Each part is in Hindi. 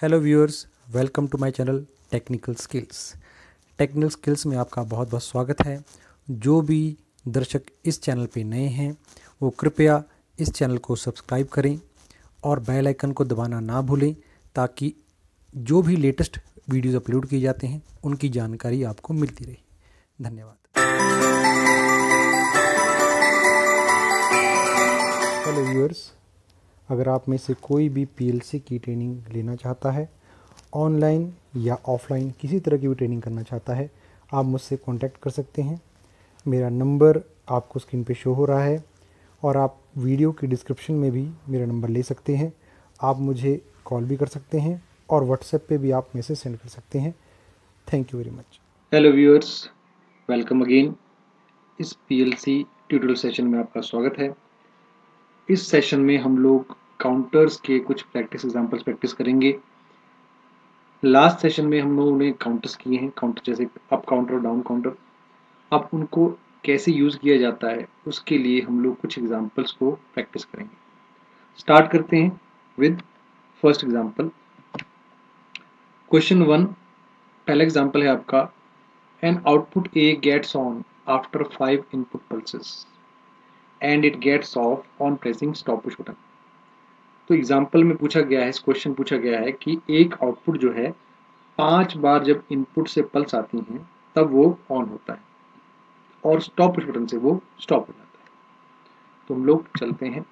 Hello viewers, welcome to my channel technical skills. Technical skills में आपका बहुत बहुत स्वागत है। जो भी दर्शक इस चैनल पे नए हैं वो कृपया इस चैनल को सब्सक्राइब करें और बेल आइकन को दबाना ना भूलें ताकि जो भी लेटेस्ट वीडियोस अपलोड किए जाते हैं उनकी जानकारी आपको मिलती रहे। धन्यवाद। हेलो व्यूअर्स, अगर आप में से कोई भी पीएलसी की ट्रेनिंग लेना चाहता है, ऑनलाइन या ऑफलाइन किसी तरह की भी ट्रेनिंग करना चाहता है, आप मुझसे कांटेक्ट कर सकते हैं। मेरा नंबर आपको स्क्रीन पे शो हो रहा है और आप वीडियो की डिस्क्रिप्शन में भी मेरा नंबर ले सकते हैं। आप मुझे कॉल भी कर सकते हैं और व्हाट्सएप पे भी आप मैसेज सेंड कर सकते हैं। Thank you very much. Hello viewers, welcome again. इस पीएलसी ट्यूटोरियल सेशन में आपका स्वागत है। इस सेशन में हम लोग काउंटर्स के कुछ प्रैक्टिस एग्जांपल्स प्रैक्टिस करेंगे। लास्ट सेशन में हम लोगों ने काउंटर्स किए हैं, काउंटर जैसे अप काउंटर और डाउन काउंटर। अब उनको कैसे यूज़ किया जाता है उसके लिए हम लोग कुछ एग्जांपल्स को प्रैक्टिस करेंगे। स्टार्ट करते हैं विद फर्स्ट एग्जांपल। क्वेश्चन 1, पहला एग्जांपल है आपका, an output A gets on after 5 input pulses and it gets off on pressing stop push button। तो एग्जाम्पल में पूछा गया है, इस क्वेश्चन पूछा गया है कि एक आउटपुट जो है 5 बार जब इनपुट से पल्स आती हैं तब वो ऑन होता है और स्टॉप पुश बटन से वो स्टॉप हो जाता है। तो हम लोग चलते हैं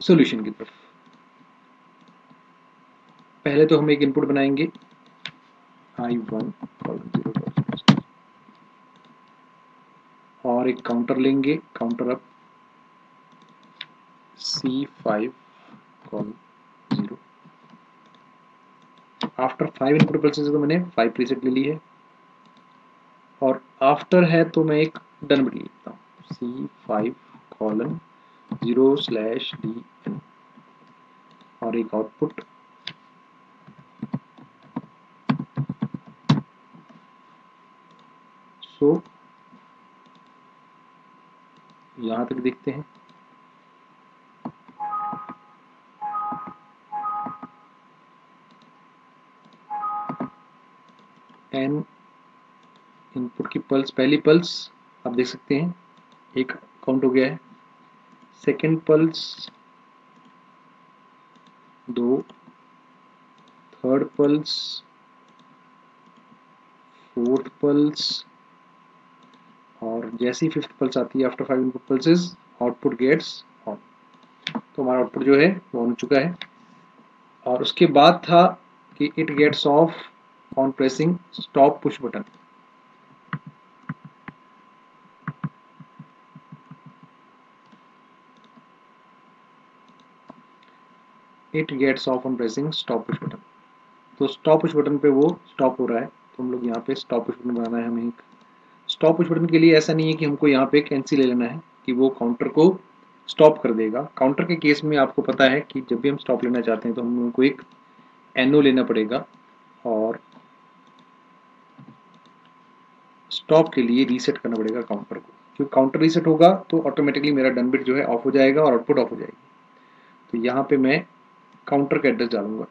सॉल्यूशन की तरफ। पहले तो हम एक इनपुट बनाएंगे I1 और एक काउंटर लेंगे, counter up C5 0। After 5 input pulses तो मैंने 5 प्रीसेट ले ली है और आफ्टर है तो मैं एक डन बटन लिखता हूँ C5:0/DN और एक आउटपुट सो यहाँ तक देखते हैं। एन इनपुट की पल्स, पहली पल्स आप देख सकते हैं एक काउंट हो गया है, second pulse 2, third pulse, fourth pulse और जैसी फिफ्थ पल्स आती है after 5 input pulses output gets on. तो हमारा आउटपुट जो है वो ऑन हो चुका है और उसके बाद था कि it gets off on pressing stop push button. It gets off on pressing stop push button. तो स्टॉप पुश बटन पे वो स्टॉप हो रहा है, तो हम लोग यहाँ पे स्टॉप पुश बटन बनाना है हमें। एक स्टॉप पुश बटन के लिए ऐसा नहीं है कि हमको यहाँ पे एक एनसी ले लेना है कि वो काउंटर को स्टॉप कर देगा। काउंटर के केस में आपको पता है कि जब भी हम स्टॉप लेना चाहते हैं तो हम लोगों को एक एनओ लेना पड़ेगा और स्टॉप के लिए रीसेट करना पड़ेगा काउंटर को। क्योंकि काउंटर रीसेट होगा तो ऑटोमेटिकली मेरा डन बिट जो है ऑफ हो जाएगा और आउटपुट ऑफ हो जाएगी। तो यहाँ पे मैं काउंटर का एड्रेस डालूंगा,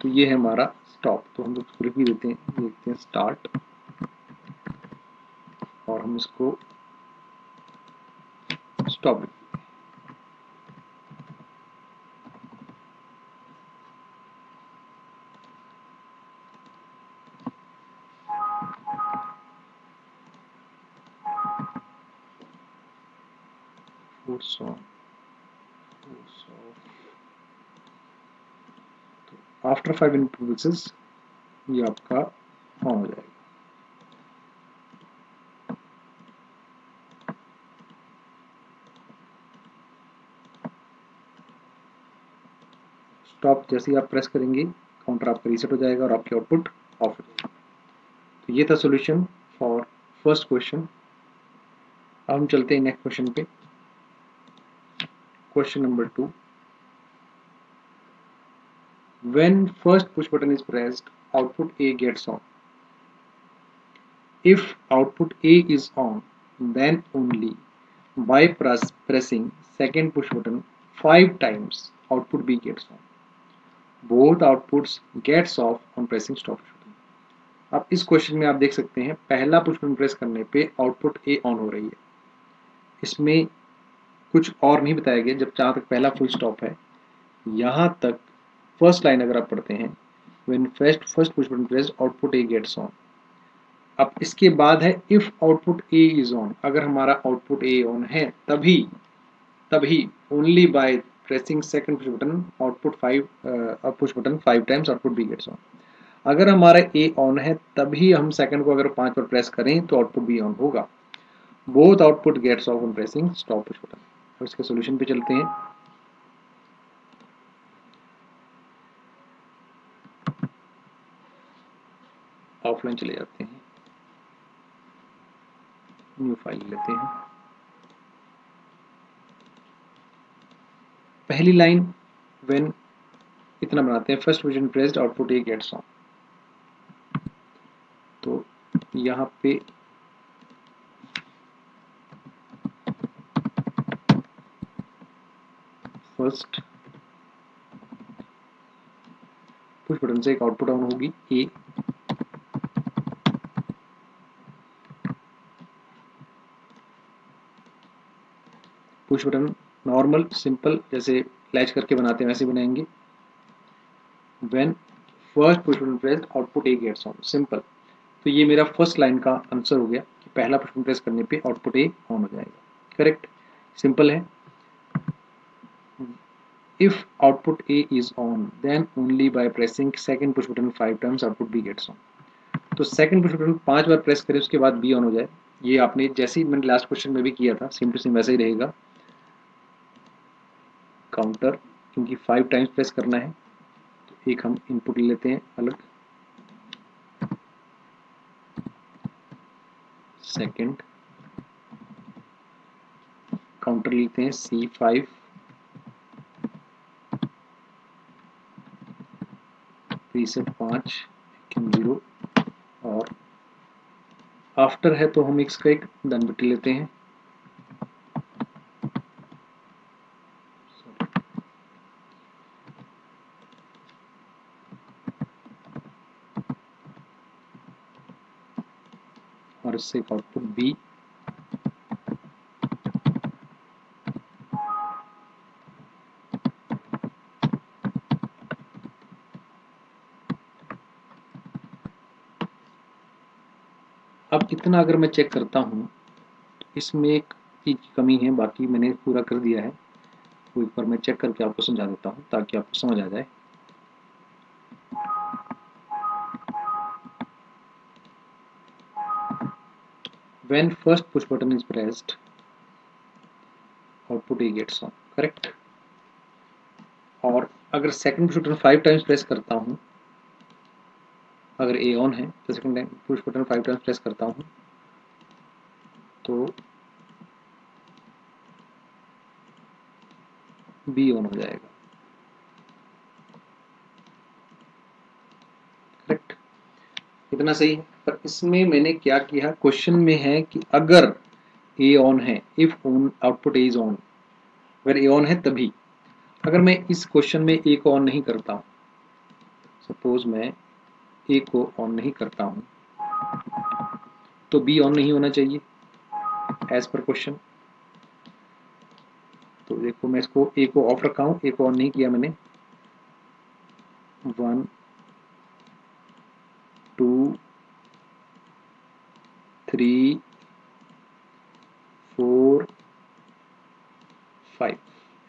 तो ये है हमारा स्टॉप। तो हम लोग इसको लिख भी देते हैं, देखते हैं स्टार्ट और हम इसको स्टॉप लिख देते हैं। आफ्टर 5 इनपुट पल्सेस ये आपका ऑन हो जाएगा। स्टॉप जैसे ही आप प्रेस करेंगे काउंटर आपका रीसेट हो जाएगा और आपकी आउटपुट ऑफ हो जाएगी। तो ये था सॉल्यूशन फॉर फर्स्ट क्वेश्चन। अब हम चलते हैं नेक्स्ट क्वेश्चन पे। Question number 2, when first push button is pressed output A gets on। if output A is on, then only by pressing second push button 5 times output B gets on. Both outputs gets off on pressing stop push button. अब इस क्वेश्चन में आप देख सकते हैं पहला पुश बटन प्रेस करने पे आउटपुट ए ऑन हो रही है। इसमें कुछ और नहीं बताया गया जब जहाँ तक पहला फुल स्टॉप है। यहाँ तक फर्स्ट लाइन अगर आप पढ़ते हैं when first push button pressed output A gets on. अब इसके बाद है if output A is on, अगर हमारा आउटपुट ए ऑन है तभी only by pressing second push button output 5 push button 5 times output B gets on. अगर हमारा ए ऑन है तभी हम सेकंड को अगर 5 बार प्रेस करें तो आउटपुट बी ऑन होगा। Both output gets off on pressing stop push button. अब इसके सॉल्यूशन पे चलते हैं। ऑफलाइन चले जाते हैं, न्यू फाइल लेते हैं। पहली लाइन व्हेन इतना बनाते हैं first position pressed output A gets on. तो यहाँ पे फर्स्ट पुश बटन से एक आउटपुट ऑन होगी A, push button normal simple जैसे लैच करके बनाते हैं वैसे बनाएंगे। When first push button pressed output A gets on, simple. तो ये मेरा फर्स्ट लाइन का आंसर हो गया कि पहला पुश बटन प्रेस करने पे आउटपुट ए ऑन हो जाएगा। करेक्ट, सिंपल है। If output A is on, then only by pressing second push button 5 times output B gets on. तो सेकंड पुश बटन 5 बार प्रेस करें उसके बाद B ऑन हो जाए। ये आपने जैसे ही मैंने लास्ट क्वेश्चन में भी किया था सेम टू सेम वैसा ही रहेगा। काउंटर क्योंकि 5 टाइम्स प्रेस करना है तो एक हम इनपुट ले लेते हैं अलग। सेकंड काउंटर लेते हैं C5, प्रीसेट 5 0 और आफ्टर है तो हम इसका एक डन बिट लेते हैं। और इससे एक आउटपुट बी। अब इतना अगर मैं चेक करता हूँ तो इसमें एक चीज की कमी है, बाकी मैंने पूरा कर दिया है। तो एक बार मैं चेक करके आपको समझा देता हूँ ताकि आपको समझ आ जाए। When first push button is pressed, output A gets on, correct. और अगर second push button 5 times press करता हूँ, अगर A ऑन है तो second time push button 5 times press करता हूँ तो B ऑन हो जाएगा। करेक्ट, इतना सही है। पर इसमें मैंने क्या किया, क्वेश्चन में है कि अगर A ऑन है, if on output A is on, अगर A ऑन है तभी। अगर मैं इस क्वेश्चन में A को ऑन नहीं करता हूँ, सपोज मैं A को ऑन नहीं करता हूँ तो B ऑन नहीं होना चाहिए एज पर क्वेश्चन। तो देखो मैं इसको A को ऑफ रखा हूँ, A को ऑन नहीं किया मैंने। 1 2 3 4 5,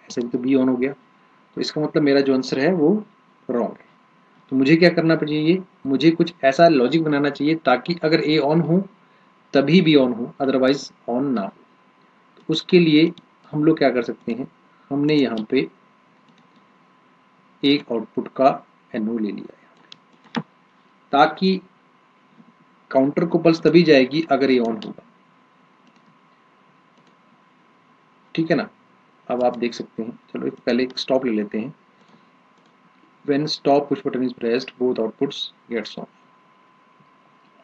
ऐसे भी तो B ऑन हो गया। तो इसका मतलब मेरा जो आंसर है वो रॉन्ग है। तो मुझे क्या करना चाहिए, मुझे कुछ ऐसा लॉजिक बनाना चाहिए ताकि अगर A ऑन हो तभी B ऑन हो, अदरवाइज ऑन ना हो। तो उसके लिए हम लोग क्या कर सकते हैं, हमने यहाँ पे एक आउटपुट का NO ले लिया है ताकि काउंटर को पल्स तभी जाएगी अगर ये ऑन होगा। ठीक है ना। अब आप देख सकते हैं, चलो पहले एक स्टॉप ले लेते हैं। When stop push button is pressed, both outputs gets on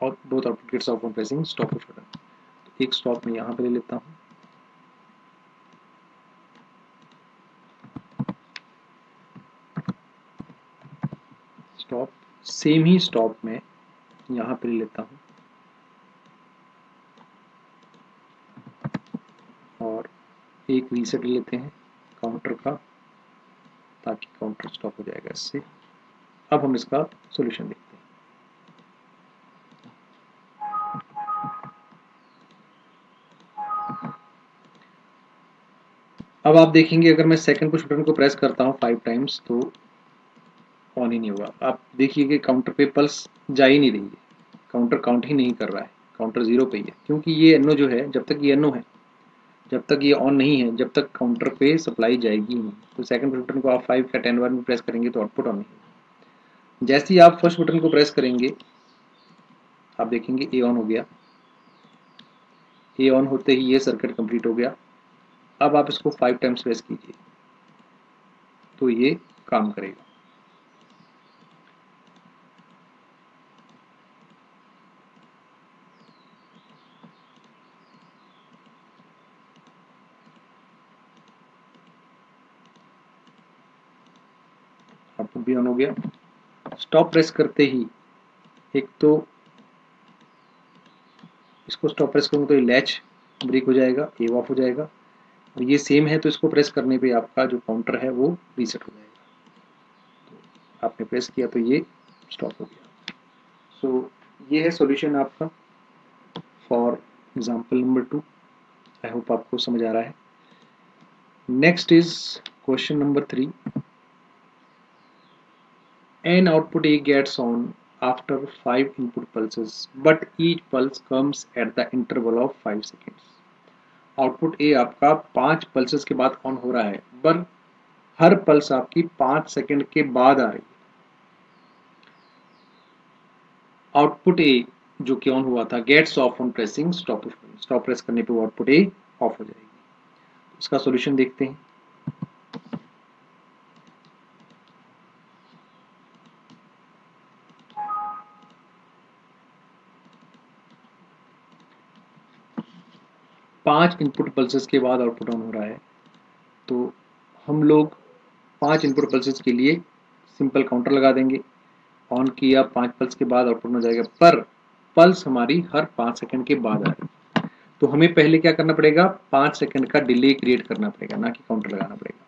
और both output gets off on pressing stop push button. तो एक स्टॉप मैं यहाँ पे ले लेता हूँ, स्टॉप, सेम ही स्टॉप में यहाँ पे ले लेता हूँ और एक रीसेट ले लेते हैं काउंटर का, ताकि काउंटर स्टॉप हो जाएगा इससे। अब हम इसका सॉल्यूशन देखते हैं। अब आप देखेंगे अगर मैं सेकंड पुश बटन को प्रेस करता हूँ 5 टाइम्स तो ऑन ही नहीं होगा। आप देखिए कि काउंटर पे पल्स जा ही नहीं रही है, काउंटर काउंट ही नहीं कर रहा है, काउंटर 0 पे ही है, क्योंकि ये NO जो है, जब तक ये NO है, जब तक ये ऑन नहीं है, जब तक काउंटर पे सप्लाई जाएगी नहीं। तो सेकंड पुश बटन को आप 5 या 10 बार में प्रेस करेंगे तो आउटपुट ऑन नहीं होगा। जैसे ही आप फर्स्ट बटन को प्रेस करेंगे आप देखेंगे ए ऑन हो गया, ए ऑन होते ही ये सर्किट कंप्लीट हो गया। अब आप इसको 5 टाइम्स प्रेस कीजिए तो ये काम करेगा। आउटपुट भी ऑन हो गया। स्टॉप प्रेस करते ही एक तो इसको स्टॉप प्रेस करूँगा तो ये लैच ब्रेक हो जाएगा, ए ऑफ हो जाएगा, और ये सेम है तो इसको प्रेस करने पे आपका जो काउंटर है वो रीसेट हो जाएगा। तो आपने प्रेस किया तो ये स्टॉप हो गया। सो ये है सॉल्यूशन आपका for example number 2। I hope आपको समझ आ रहा है। Next is question number 3। An output A gets on after 5 input pulses, but each pulse comes at the interval of 5 seconds. Output ए आपका 5 पल्सेस के बाद ऑन हो रहा है, पर हर पल्स आपकी 5 सेकंड के बाद आ रही है। आउटपुट ए जो कि ऑन हुआ था gets off on pressing stop, stop press करने पे वो आउटपुट ए ऑफ हो जाएगी। इसका सॉल्यूशन देखते हैं। पांच इनपुट पल्सेस के बाद आउटपुट ऑन हो रहा है, तो हम लोग 5 इनपुट पल्सेस के लिए सिंपल काउंटर लगा देंगे। ऑन किया, 5 पल्स के बाद आउटपुट हो जाएगा, पर पल्स हमारी हर 5 सेकंड के बाद आ रही है। तो हमें पहले क्या करना पड़ेगा, 5 सेकंड का डिले क्रिएट करना पड़ेगा, ना कि काउंटर लगाना पड़ेगा।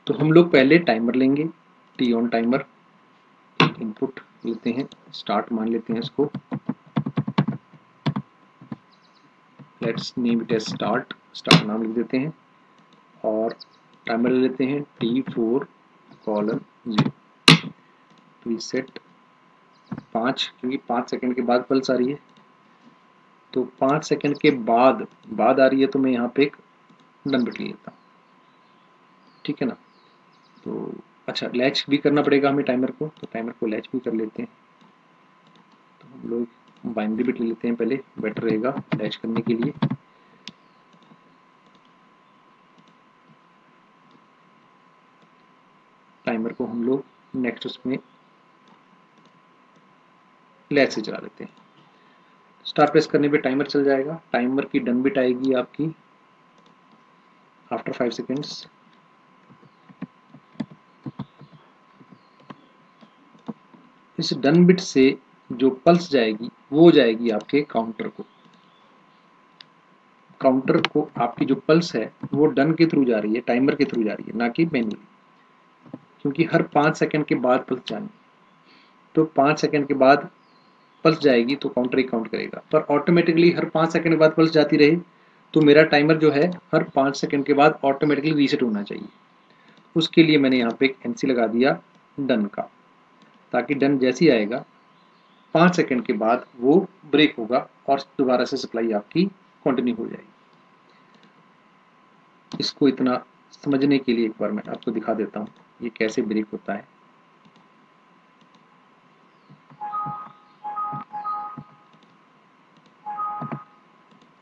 तो हम लोग पहले टाइमर लेंगे, टी ऑन टाइमर, इनपुट लेते हैं, स्टार्ट मान लेते हैं इसको, let's name it as start, start नाम लिख देते हैं, और टाइमर ले लेते हैं T4:0, रीसेट 5, क्योंकि 5 सेकंड के बाद पल्स आ रही है, तो 5 सेकंड के बाद आ रही है, तो मैं यहाँ पे एक डन बिट लेता हूँ, ठीक है ना। तो अच्छा, लैच भी करना पड़ेगा हमें टाइमर को, तो टाइमर को लैच भी कर लेते हैं। तो हम लोग बाइनरी बिट ले लेते हैं पहले, बेटर रहेगा लैच करने के लिए। टाइमर को हम लोग नेक्स्ट उसमें लैच से चला लेते हैं। स्टार्ट प्रेस करने पे टाइमर चल जाएगा, टाइमर की डन बिट आएगी आपकी आफ्टर 5 सेकेंड्स। इस डन बिट से जो पल्स जाएगी वो जाएगी आपके काउंटर को। काउंटर को आपकी जो पल्स है वो डन के थ्रू जा रही है, टाइमर के थ्रू जा रही है, ना कि मैन्युअली, क्योंकि हर 5 सेकंड के बाद पल्स जानी। तो 5 सेकंड के बाद पल्स जाएगी तो काउंटर ही काउंट करेगा, पर ऑटोमेटिकली हर 5 सेकंड के बाद पल्स जाती रहे तो मेरा टाइमर जो है हर 5 सेकंड के बाद ऑटोमेटिकली रीसेट होना चाहिए। उसके लिए मैंने यहाँ पे एक NC लगा दिया डन का, ताकि डन जैसे ही आएगा 5 सेकंड के बाद वो ब्रेक होगा और दोबारा से सप्लाई आपकी कंटिन्यू हो जाएगी। इसको इतना समझने के लिए एक बार मैं आपको दिखा देता हूँ ये कैसे ब्रेक होता है।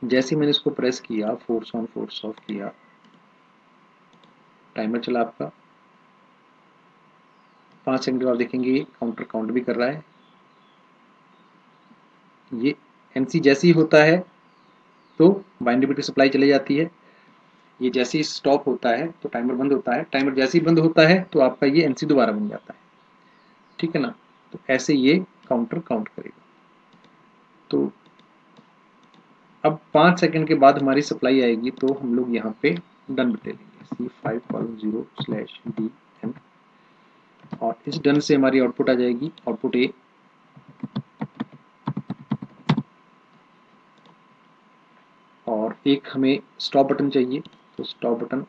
जैसे मैंने इसको प्रेस किया, फोर्स ऑन फोर्स ऑफ किया, टाइमर चला आपका, 5 सेकंड के बाद देखेंगे काउंटर काउंट भी कर रहा है, ये NC जैसे ही होता है तो बाइनरी बिट की सप्लाई चली जाती है, ये जैसे ही स्टॉप होता है तो टाइमर बंद होता है, टाइमर जैसे ही बंद होता है तो आपका ये NC दोबारा बन जाता है, ठीक है ना। तो ऐसे ये काउंटर काउंट करेगा। तो अब 5 सेकंड के बाद हमारी सप्लाई आएगी तो हम लोग यहाँ पे डन बिट ले लेंगे, C5:0/DN, और इस डन से हमारी आउटपुट आ जाएगी, आउटपुट A, और एक हमें स्टॉप बटन चाहिए, तो स्टॉप बटन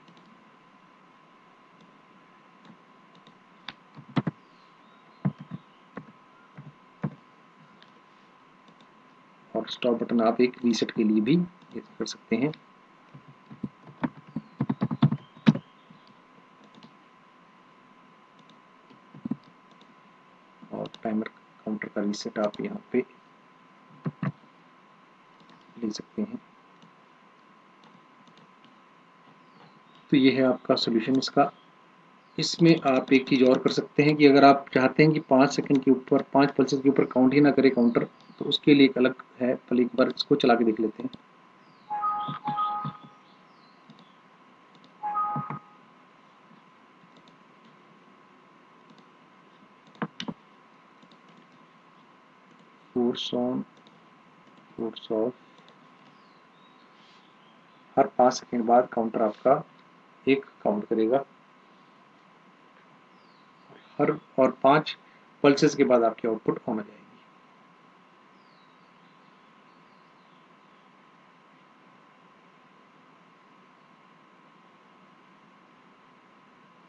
और स्टॉप बटन आप एक रीसेट के लिए भी कर सकते हैं। और टाइमर काउंटर का रीसेट आप यहाँ पे ले सकते हैं। तो ये है आपका सोल्यूशन इसका। इसमें आप एक चीज़ और कर सकते हैं कि अगर आप चाहते हैं कि 5 सेकंड के ऊपर 5 पल्सेस के ऊपर काउंट ही ना करे काउंटर, तो उसके लिए एक अलग है, पहले एक बार इसको चला के देख लेते हैं। Force on, force of, her 5 second बाद काउंटर आपका एक काउंट करेगा, और 5 पल्सेस के बाद आपकी आउटपुट ऑन आ जाएगी।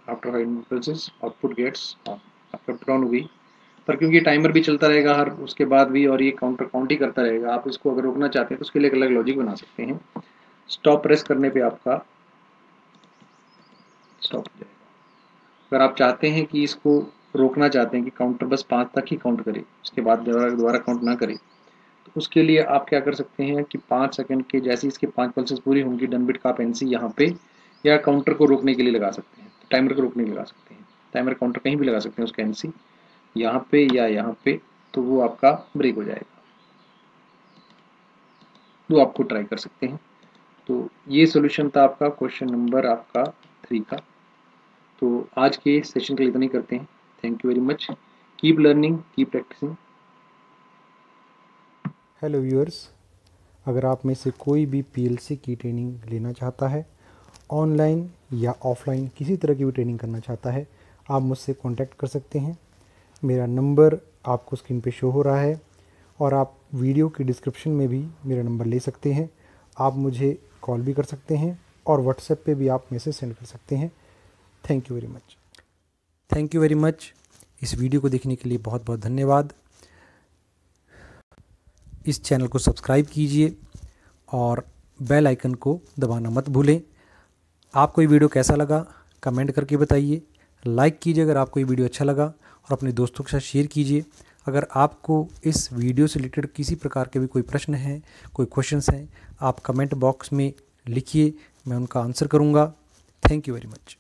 After 5 pulses output gets on, आपकी आउटपुट ऑन हो गई। पर क्योंकि टाइमर भी चलता रहेगा हर उसके बाद भी, और ये काउंटर काउंट ही करता रहेगा, आप इसको अगर रोकना चाहते हैं तो उसके लिए एक अलग लॉजिक बना सकते हैं। स्टॉप प्रेस करने पे आपका स्टॉप हो जाएगा। अगर आप चाहते हैं कि इसको रोकना चाहते हैं कि काउंटर बस 5 तक ही काउंट करे, उसके बाद दोबारा काउंट ना करे, तो उसके लिए आप क्या कर सकते हैं कि 5 सेकंड के जैसे इसके 5 पल्सेस पूरी होंगी, डन बिट का आप NC यहाँ पे या काउंटर को रोकने के लिए लगा सकते हैं, टाइमर को रोकने के लिए लगा सकते हैं, टाइमर काउंटर कहीं भी लगा सकते हैं उसका NC यहाँ पे या यहाँ पे, तो वो आपका ब्रेक हो जाएगा। तो आपको ट्राई कर सकते हैं। तो ये सॉल्यूशन था आपका क्वेश्चन नंबर आपका 3 का। तो आज के सेशन के लिए इतना ही करते हैं। Thank you very much, keep learning, keep practising. Hello viewers, अगर आप में से कोई भी PLC की ट्रेनिंग लेना चाहता है, ऑनलाइन या ऑफलाइन किसी तरह की भी ट्रेनिंग करना चाहता है, आप मुझसे कांटेक्ट कर सकते हैं। मेरा नंबर आपको स्क्रीन पे शो हो रहा है, और आप वीडियो की डिस्क्रिप्शन में भी मेरा नंबर ले सकते हैं। आप मुझे कॉल भी कर सकते हैं, और व्हाट्सएप पे भी आप मैसेज सेंड कर सकते हैं। Thank you very much. Thank you very much. इस वीडियो को देखने के लिए बहुत बहुत धन्यवाद। इस चैनल को सब्सक्राइब कीजिए और बेल आइकन को दबाना मत भूलें। आपको ये वीडियो कैसा लगा कमेंट करके बताइए। लाइक कीजिए अगर आपको ये वीडियो अच्छा लगा, और अपने दोस्तों के साथ शेयर कीजिए। अगर आपको इस वीडियो से रिलेटेड किसी प्रकार के भी कोई प्रश्न हैं, कोई क्वेश्चंस हैं, आप कमेंट बॉक्स में लिखिए, मैं उनका आंसर करूँगा। Thank you very much.